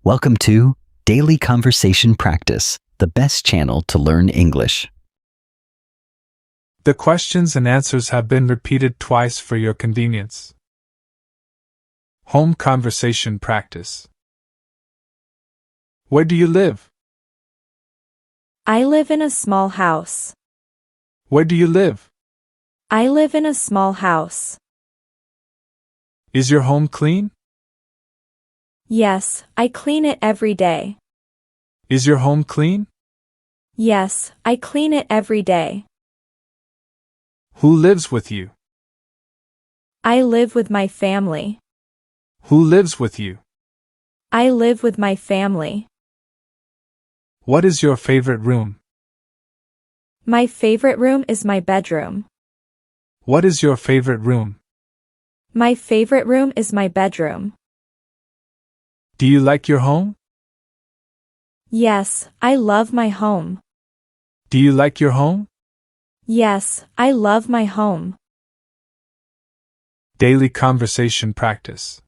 Welcome to Daily Conversation Practice, the best channel to learn English. The questions and answers have been repeated twice for your convenience. Home conversation practice. Where do you live? I live in a small house. Where do you live? I live in a small house. Is your home clean? Yes, I clean it every day. Is your home clean? Yes, I clean it every day. Who lives with you? I live with my family. Who lives with you? I live with my family. What is your favorite room? My favorite room is my bedroom. What is your favorite room? My favorite room is my bedroom. Do you like your home? Yes, I love my home. Do you like your home? Yes, I love my home. Daily conversation practice.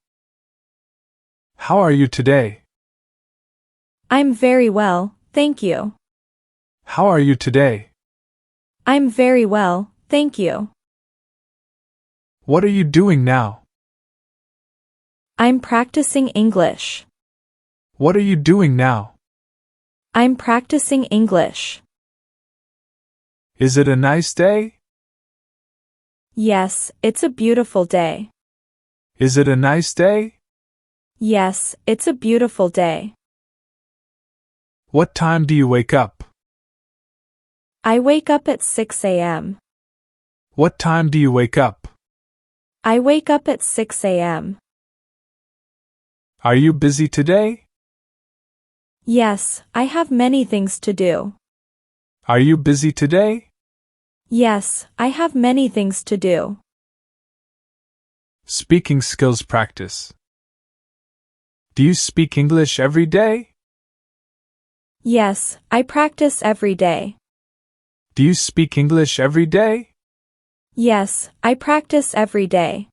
How are you today? I'm very well, thank you. How are you today? I'm very well, thank you. What are you doing now? I'm practicing English. What are you doing now? I'm practicing English. Is it a nice day? Yes, it's a beautiful day. Is it a nice day? Yes, it's a beautiful day. What time do you wake up? I wake up at 6 a.m. What time do you wake up? I wake up at 6 a.m. Are you busy today? Yes, I have many things to do. Are you busy today? Yes, I have many things to do. Speaking skills practice. Do you speak English every day? Yes, I practice every day. Do you speak English every day? Yes, I practice every day.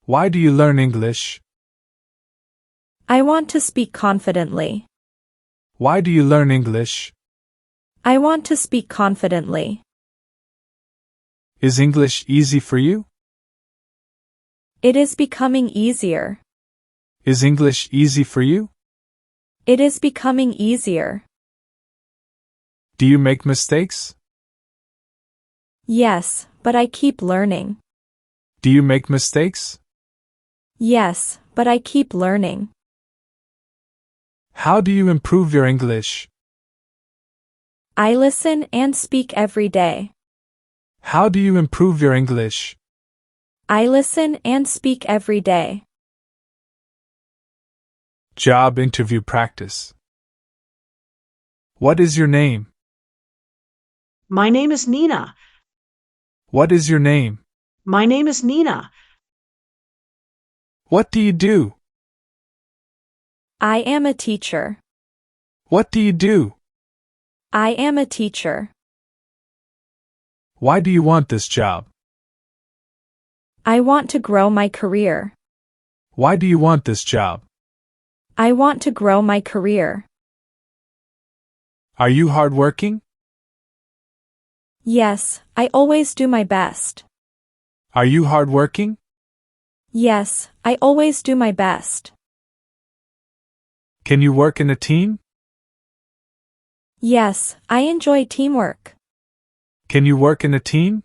Why do you learn English? I want to speak confidently. Why do you learn English? I want to speak confidently. Is English easy for you? It is becoming easier. Is English easy for you? It is becoming easier. Do you make mistakes? Yes, but I keep learning. Do you make mistakes? Yes, but I keep learning. How do you improve your English? I listen and speak every day. How do you improve your English? I listen and speak every day. Job interview practice. What is your name? My name is Nina. What is your name? My name is Nina. What do you do? I am a teacher. What do you do? I am a teacher. Why do you want this job? I want to grow my career. Why do you want this job? I want to grow my career. Are you hardworking? Yes, I always do my best. Are you hardworking? Yes, I always do my best. Can you work in a team? Yes, I enjoy teamwork. Can you work in a team?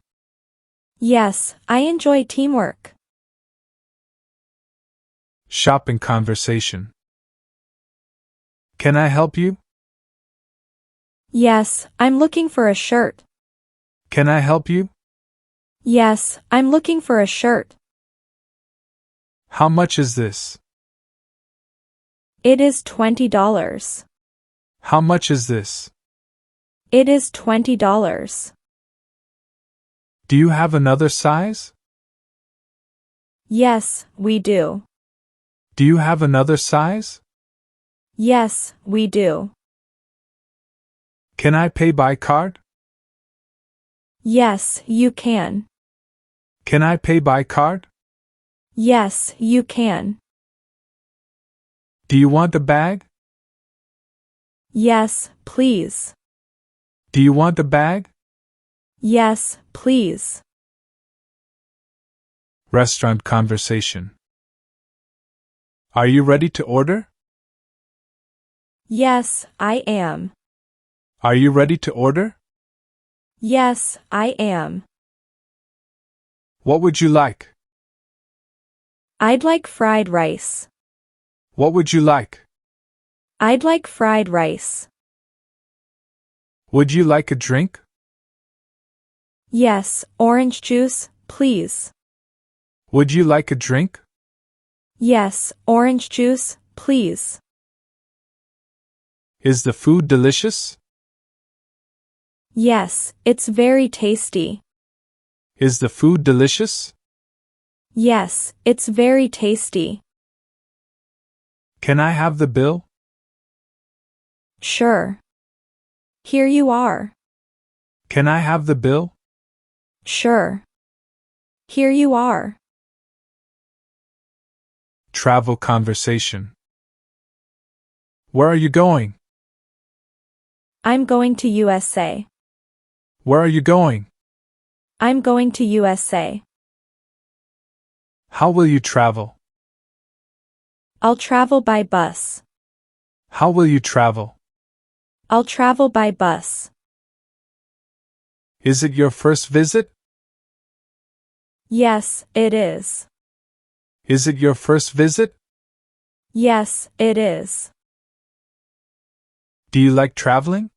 Yes, I enjoy teamwork. Shopping conversation. Can I help you? Yes, I'm looking for a shirt. Can I help you? Yes, I'm looking for a shirt. How much is this? It is $20. How much is this? It is $20. Do you have another size? Yes, we do. Do you have another size? Yes, we do. Can I pay by card? Yes, you can. Can I pay by card? Yes, you can. Do you want a bag? Yes, please. Do you want a bag? Yes, please. Restaurant conversation. Are you ready to order? Yes, I am. Are you ready to order? Yes, I am. What would you like? I'd like fried rice. What would you like? I'd like fried rice. Would you like a drink? Yes, orange juice, please. Would you like a drink? Yes, orange juice, please. Is the food delicious? Yes, it's very tasty. Is the food delicious? Yes, it's very tasty. Can I have the bill? Sure. Here you are. Can I have the bill? Sure. Here you are. Travel conversation. Where are you going? I'm going to USA. Where are you going? I'm going to USA. How will you travel? I'll travel by bus. How will you travel? I'll travel by bus. Is it your first visit? Yes, it is. Is it your first visit? Yes, it is. Do you like traveling?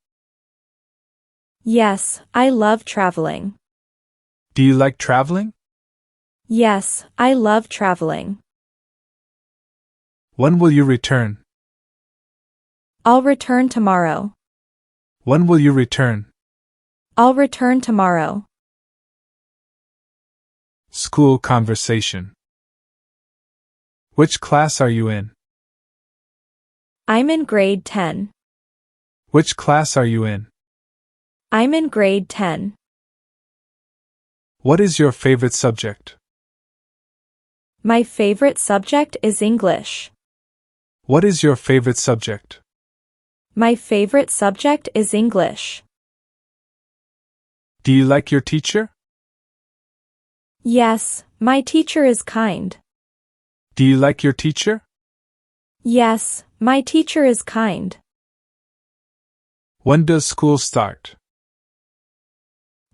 Yes, I love traveling. Do you like traveling? Yes, I love traveling. When will you return? I'll return tomorrow. When will you return? I'll return tomorrow. School conversation. Which class are you in? I'm in grade 10. Which class are you in? I'm in grade 10. What is your favorite subject? My favorite subject is English. What is your favorite subject? My favorite subject is English. Do you like your teacher? Yes, my teacher is kind. Do you like your teacher? Yes, my teacher is kind. When does school start?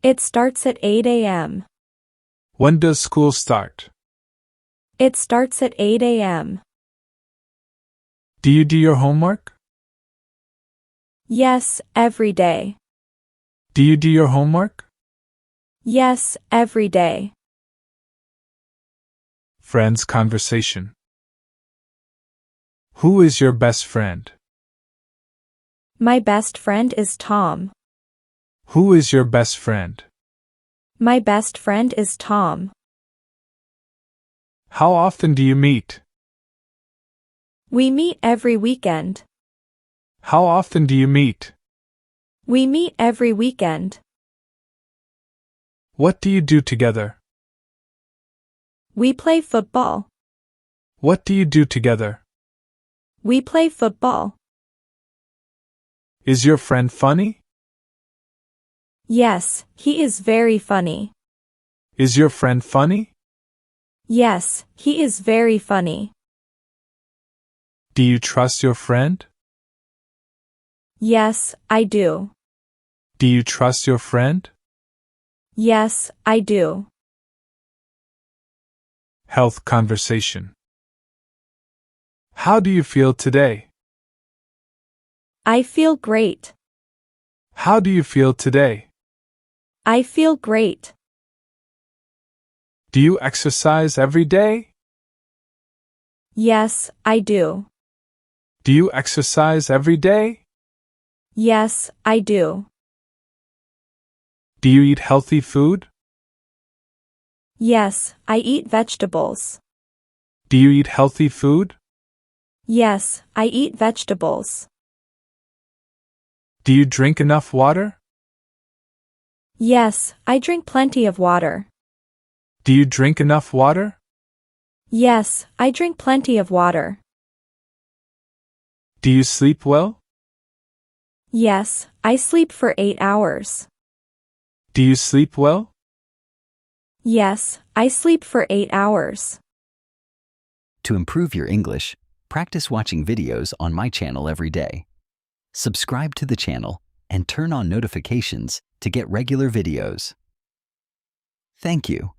It starts at 8 a.m. When does school start? It starts at 8 a.m. Do you do your homework? Yes, every day. Do you do your homework? Yes, every day. Friends conversation. Who is your best friend? My best friend is Tom. Who is your best friend? My best friend is Tom. How often do you meet? We meet every weekend. How often do you meet? We meet every weekend. What do you do together? We play football. What do you do together? We play football. Is your friend funny? Yes, he is very funny. Is your friend funny? Yes, he is very funny. Do you trust your friend? Yes, I do. Do you trust your friend? Yes, I do. Health conversation. How do you feel today? I feel great. How do you feel today? I feel great. Do you exercise every day? Yes, I do. Do you exercise every day? Yes, I do. Do you eat healthy food? Yes, I eat vegetables. Do you eat healthy food? Yes, I eat vegetables. Do you drink enough water? Yes, I drink plenty of water. Do you drink enough water? Yes, I drink plenty of water. Do you sleep well? Yes, I sleep for 8 hours. Do you sleep well? Yes, I sleep for 8 hours. To improve your English, practice watching videos on my channel every day. Subscribe to the channel and turn on notifications to get regular videos. Thank you.